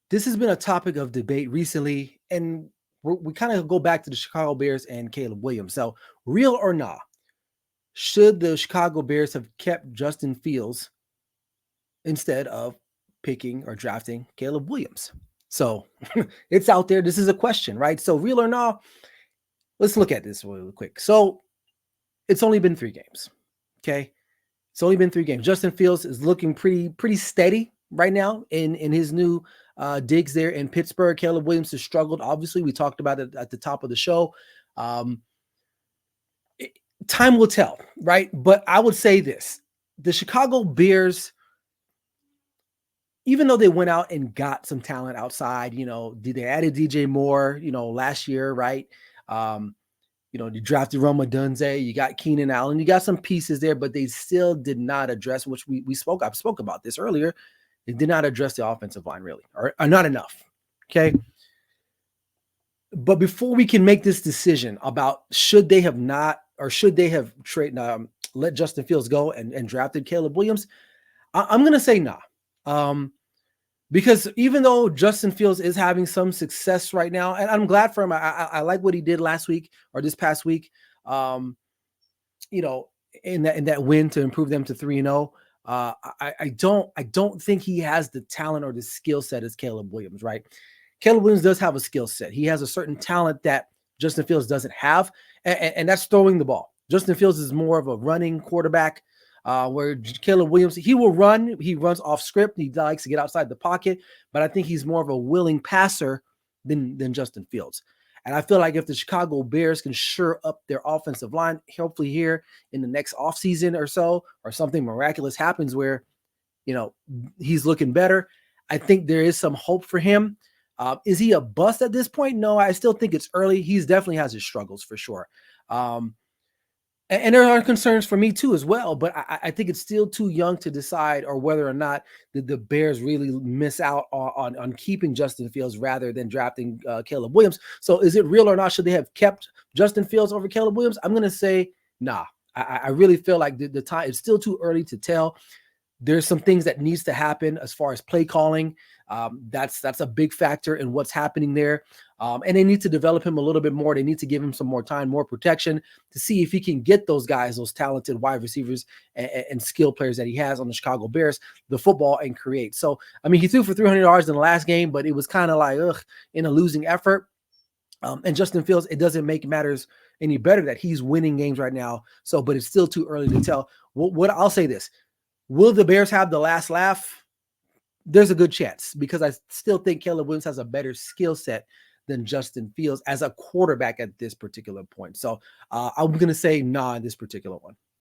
This has been a topic of debate recently, and we kind of go back to the Chicago Bears and Caleb Williams. So, real or not, should the Chicago Bears have kept Justin Fields instead of picking or drafting Caleb Williams? So, it's out there. This is a question, right? So, real or not, let's look at this really quick. So, it's only been 3 games. Okay. It's only been 3 games. Justin Fields is looking pretty steady right now in his new digs there in Pittsburgh. Caleb Williams has struggled. Obviously, we talked about it at the top of the show. Um, it- Time will tell, right? But I would say this: the Chicago Bears, even though they went out and got some talent outside, they added DJ Moore, last year, right? Um, you drafted Roma Dunze, you got Keenan Allen, you got some pieces there, but they still did not address, which I spoke about this earlier. They did not address the offensive line really, or not enough. Okay. But before we can make this decision about should they have not, or should they have let Justin Fields go and drafted Caleb Williams, I'm going to say nah. Um, because even though Justin Fields is having some success right now, and I'm glad for him, I like what he did last week or this past week. Um, you know, in that win to improve them to 3-0. I don't think he has the talent or the skill set as Caleb Williams, right? Caleb Williams does have a skill set. He has a certain talent that Justin Fields doesn't have, and that's throwing the ball. Justin Fields is more of a running quarterback, where Caleb Williams, he will run. He runs off script. He likes to get outside the pocket, but I think he's more of a willing passer than Justin Fields. And I feel like if the Chicago Bears can shore up their offensive line, hopefully here in the next offseason or so, or something miraculous happens where, you know, he's looking better, I think there is some hope for him. Is he a bust at this point? No, I still think it's early. He's definitely has his struggles for sure. Um, and there are concerns for me too as well, but I think it's still too young to decide or whether or not the Bears really miss out on keeping Justin Fields rather than drafting Caleb Williams. So is it real or not? Should they have kept Justin Fields over Caleb Williams? I'm going to say nah. I really feel like the time, it's still too early to tell. There's some things that needs to happen as far as play calling. That's a big factor in what's happening there. And they need to develop him a little bit more. They need to give him some more time, more protection to see if he can get those guys, those talented wide receivers and skill players that he has on the Chicago Bears, the football and create. So, I mean, he threw for 300 yards in the last game, but it was kind of like, in a losing effort. And Justin Fields, it doesn't make matters any better that he's winning games right now. So, but it's still too early to tell. What I'll say this: will the Bears have the last laugh? There's a good chance because I still think Caleb Williams has a better skill set than Justin Fields as a quarterback at this particular point. So I'm going to say nah in this particular one.